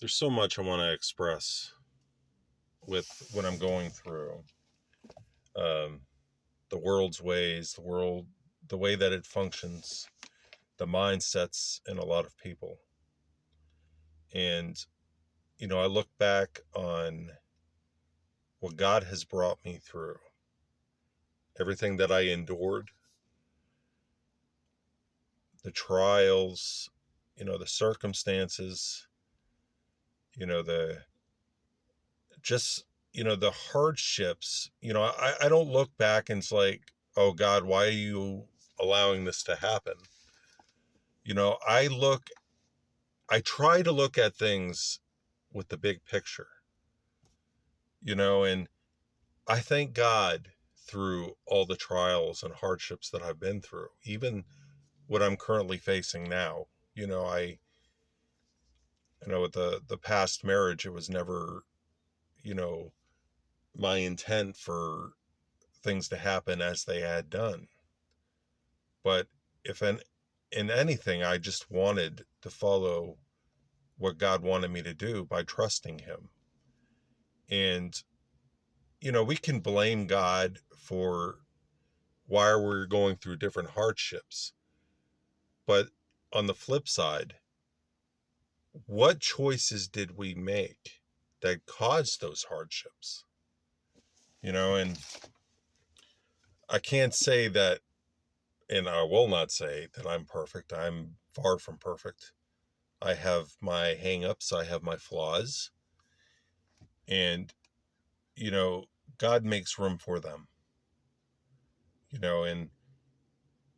There's so much I want to express with what I'm going through. Um, the world's ways, the way that it functions, the mindsets in a lot of people. And I look back on what God has brought me through, everything that I endured, the trials, the circumstances, the just the hardships. I don't look back and it's like, oh God, why are you allowing this to happen? I try to look at things with the big picture, and I thank God through all the trials and hardships that I've been through, even what I'm currently facing now. With the past marriage, it was never, you know my intent for things to happen as they had done. But if in anything, I just wanted to follow what God wanted me to do by trusting Him. And, we can blame God for why we're going through different hardships. But on the flip side, what choices did we make that caused those hardships? And I can't say that, and I will not say that I'm perfect. I'm far from perfect. I have my hang-ups, I have my flaws, and you know, God makes room for them. And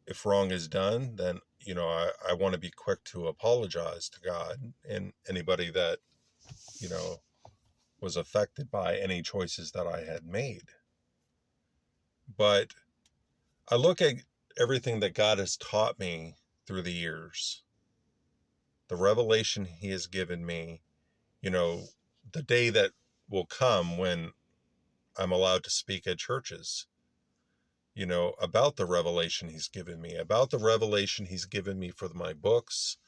if wrong is done, then I want to be quick to apologize to God and anybody that, you know, was affected by any choices that I had made. But I look at everything that God has taught me through the years, the revelation He has given me, you know, the day that will come when I'm allowed to speak at churches, about the revelation He's given me, about the revelation He's given me for my books,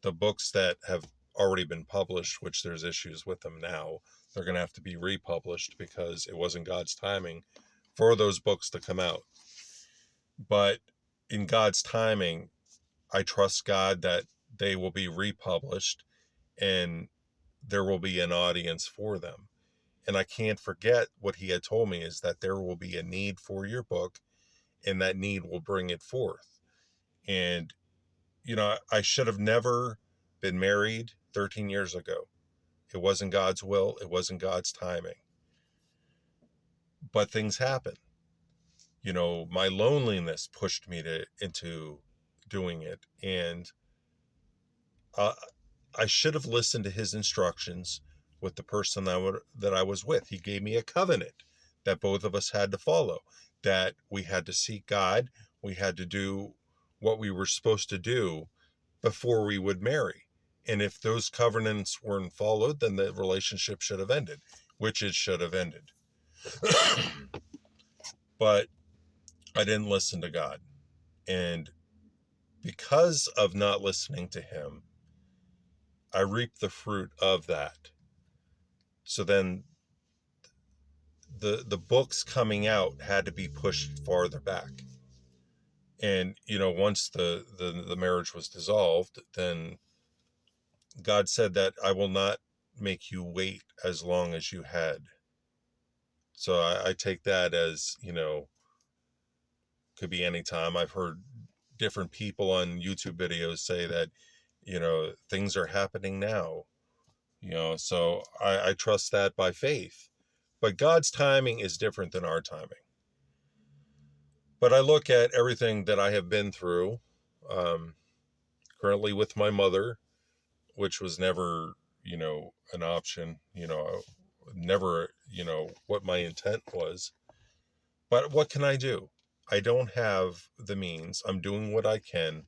the books that have already been published, which there's issues with them now. They're going to have to be republished because it wasn't God's timing for those books to come out. But in God's timing, I trust God that they will be republished and there will be an audience for them. And I can't forget what He had told me is that there will be a need for your book and that need will bring it forth. And, I should have never been married 13 years ago. It wasn't God's will. It wasn't God's timing. But things happen. My loneliness pushed me into doing it. And uh, I should have listened to His instructions with the person that I was with. He gave me a covenant that both of us had to follow, that we had to seek God. We had to do what we were supposed to do before we would marry. And if those covenants weren't followed, then the relationship should have ended, which it should have ended. But I didn't listen to God. And because of not listening to Him, I reaped the fruit of that. So then the books coming out had to be pushed farther back. And once the marriage was dissolved, then God said that I will not make you wait as long as you had. So I take that as, could be any time. I've heard different people on YouTube videos say that, things are happening now. So I trust that by faith. But God's timing is different than our timing. But I look at everything that I have been through, um, currently with my mother, which was never, an option, never, what my intent was. But what can I do? I don't have the means. I'm doing what I can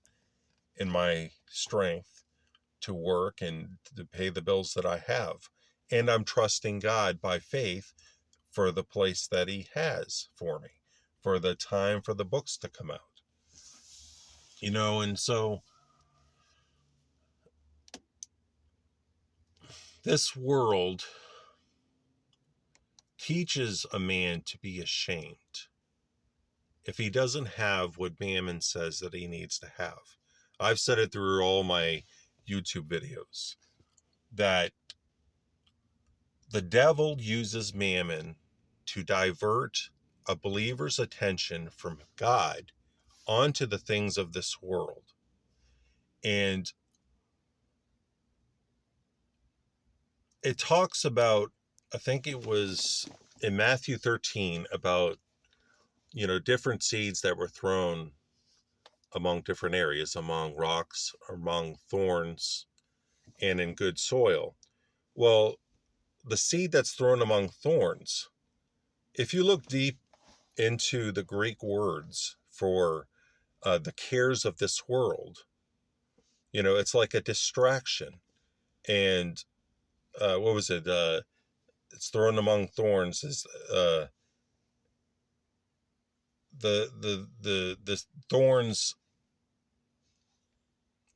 in my strength to work and to pay the bills that I have. And I'm trusting God by faith for the place that He has for me, for the time for the books to come out. And so This world teaches a man to be ashamed if he doesn't have what Mammon says that he needs to have. I've said it through all my YouTube videos that the devil uses Mammon to divert a believer's attention from God onto the things of this world. And it talks about, I think it was in Matthew 13, about, different seeds that were thrown among different areas, among rocks, among thorns, and in good soil. Well, the seed that's thrown among thorns, if you look deep into the Greek words for the cares of this world, it's like a distraction. And what was it? It's thrown among thorns is the thorns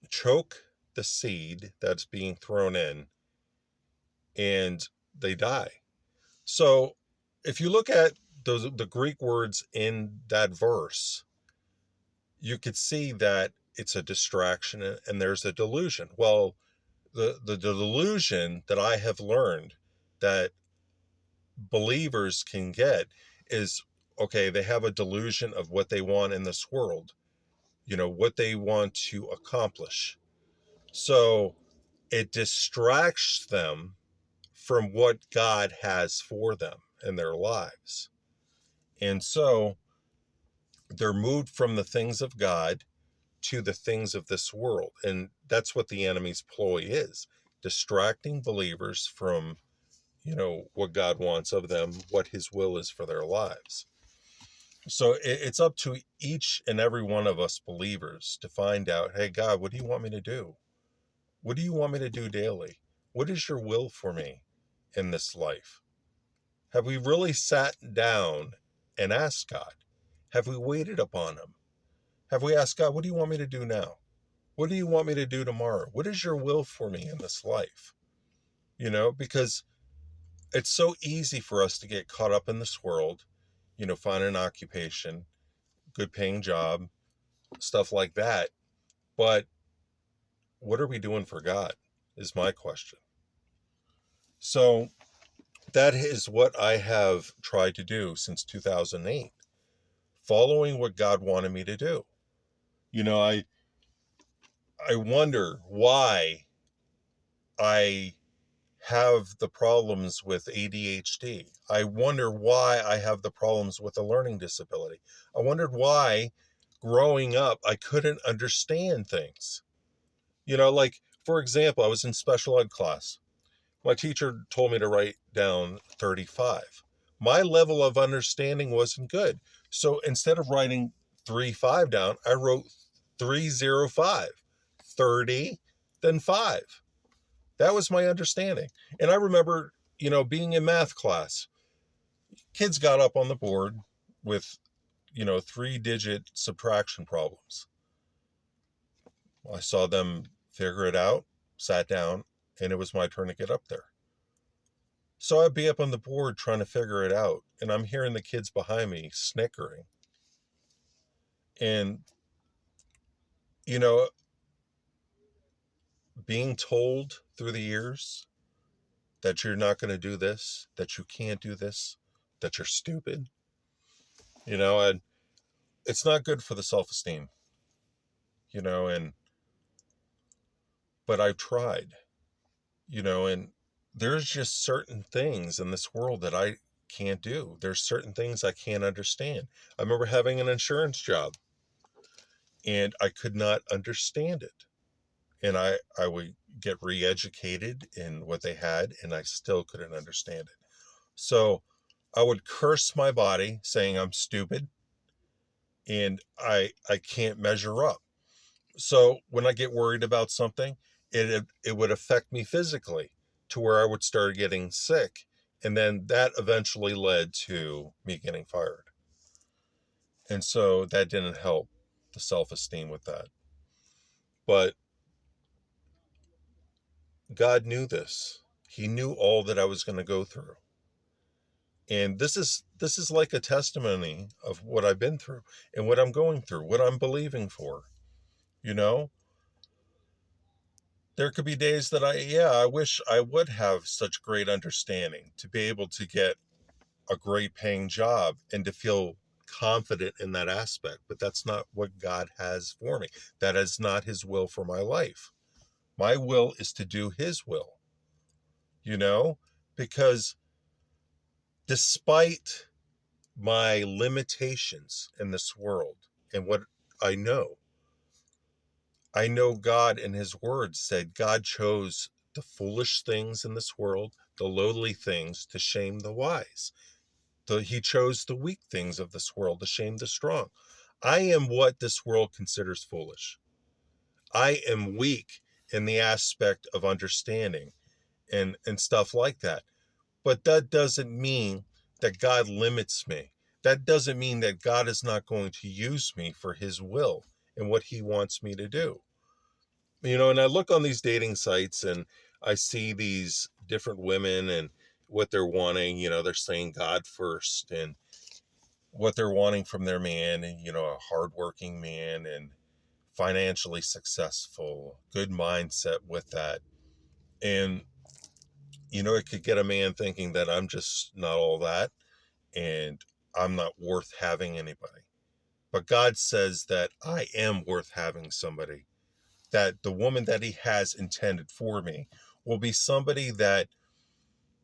choke the seed that's being thrown in, and they die. So if you look at the Greek words in that verse, you could see that it's a distraction and there's a delusion. Well, the delusion that I have learned that believers can get is, okay, they have a delusion of what they want in this world, what they want to accomplish. So it distracts them from what God has for them in their lives. And so they're moved from the things of God to the things of this world. And that's what the enemy's ploy is, distracting believers from, what God wants of them, what his will is for their lives. So it's up to each and every one of us believers to find out, hey, God, what do you want me to do? What do you want me to do daily? What is your will for me in this life? Have we really sat down and asked God? Have we waited upon him? Have we asked God, what do you want me to do now? What do you want me to do tomorrow? What is your will for me in this life? Because it's so easy for us to get caught up in this world, find an occupation, good paying job, stuff like that. But what are we doing for God is my question. So that is what I have tried to do since 2008, following what God wanted me to do. I wonder why I have the problems with ADHD. I wonder why I have the problems with a learning disability. I wondered why growing up I couldn't understand things. Like, for example, I was in special ed class. My teacher told me to write down 35. My level of understanding wasn't good. So instead of writing 35 down, I wrote 305, 30, then 5. That was my understanding. And I remember, being in math class, kids got up on the board with, 3-digit subtraction problems. I saw them figure it out, sat down, and it was my turn to get up there. So I'd be up on the board trying to figure it out, and I'm hearing the kids behind me snickering. And, you know, being told through the years that you're not going to do this, that you can't do this, that you're stupid, and it's not good for the self-esteem, but I've tried, and there's just certain things in this world that I can't do. There's certain things I can't understand. I remember having an insurance job and I could not understand it. And I would get re-educated in what they had and I still couldn't understand it. So I would curse my body saying I'm stupid and I can't measure up. So when I get worried about something, it would affect me physically to where I would start getting sick. And then that eventually led to me getting fired. And so that didn't help the self-esteem with that. But God knew this. He knew all that I was going to go through. And this is like a testimony of what I've been through and what I'm going through, what I'm believing for. You know, there could be days that I wish I would have such great understanding to be able to get a great paying job and to feel confident in that aspect. But that's not what God has for me. That is not his will for my life. My will is to do his will, you know, because despite my limitations in this world and what I know, I know God in his word said God chose the foolish things in this world, the lowly things, to shame the wise. He chose the weak things of this world to shame the strong. I am what this world considers foolish. I am weak in the aspect of understanding and stuff like that. But that doesn't mean that God limits me. That doesn't mean that God is not going to use me for his will and what he wants me to do. You know, and I look on these dating sites and I see these different women and what they're wanting. You know, they're saying God first and what they're wanting from their man, and, you know, a hardworking man and financially successful, good mindset with that. And, you know, it could get a man thinking that I'm just not all that and I'm not worth having anybody. But God says that I am worth having somebody, that the woman that he has intended for me will be somebody that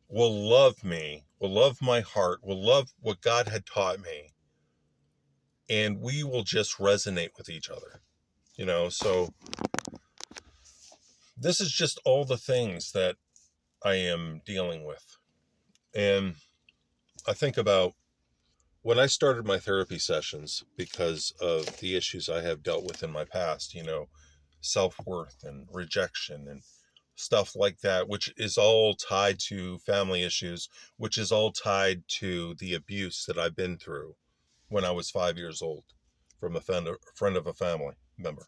will love me, will love my heart, will love what God had taught me, and we will just resonate with each other. You know, so this is just all the things that I am dealing with. And I think about when I started my therapy sessions because of the issues I have dealt with in my past, you know, self-worth and rejection and stuff like that, which is all tied to family issues, which is all tied to the abuse that I've been through when I was 5 years old from a friend of a family member.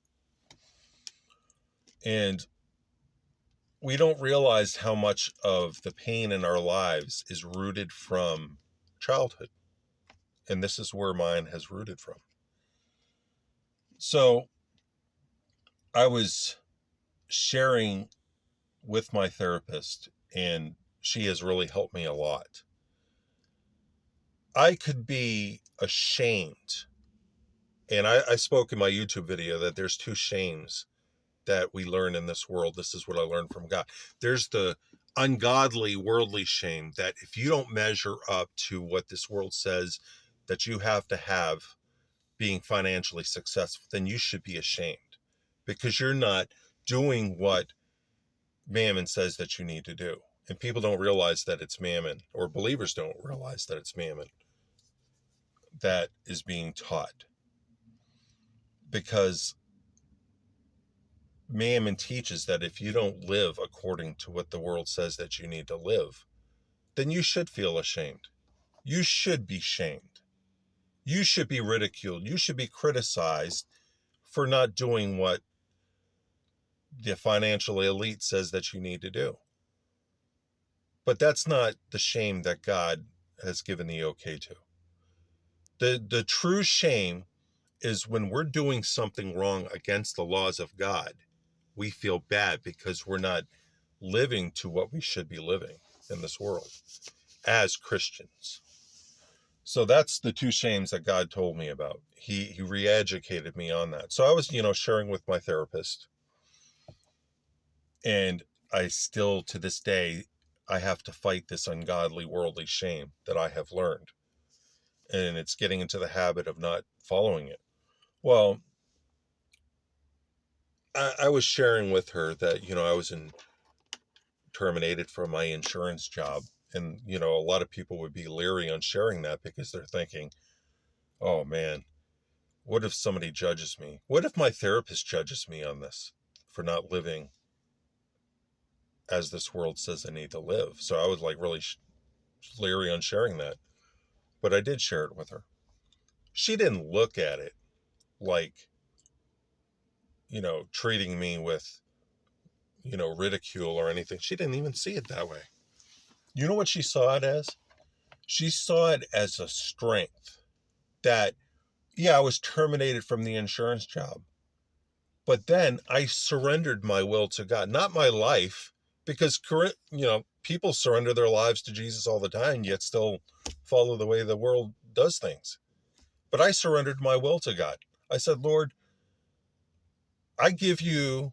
And we don't realize how much of the pain in our lives is rooted from childhood. And this is where mine has rooted from. So I was sharing with my therapist, and she has really helped me a lot. I could be ashamed. And I spoke in my YouTube video that there's two shames that we learn in this world. This is what I learned from God. There's the ungodly, worldly shame that if you don't measure up to what this world says that you have to have being financially successful, then you should be ashamed because you're not doing what Mammon says that you need to do. And people don't realize that it's Mammon, or believers don't realize that it's Mammon that is being taught, because Mammon teaches that if you don't live according to what the world says that you need to live, then you should feel ashamed. You should be shamed. You should be ridiculed. You should be criticized for not doing what the financial elite says that you need to do. But that's not the shame that God has given the okay to. The true shame is when we're doing something wrong against the laws of God. We feel bad because we're not living to what we should be living in this world as Christians. So that's the two shames that God told me about. He re-educated me on that. So I was, you know, sharing with my therapist, and I still to this day I have to fight this ungodly worldly shame that I have learned. And it's getting into the habit of not following it. Well, I was sharing with her that, you know, I was terminated from my insurance job. And, you know, a lot of people would be leery on sharing that because they're thinking, oh man, what if somebody judges me? What if my therapist judges me on this for not living as this world says I need to live? So I was like really leery on sharing that. But I did share it with her. She didn't look at it like, you know, treating me with, ridicule or anything. She didn't even see it that way. You know what she saw it as? She saw it as a strength that, yeah, I was terminated from the insurance job. But then I surrendered my will to God, not my life, because people surrender their lives to Jesus all the time, yet still follow the way the world does things. But I surrendered my will to God. I said, Lord, I give you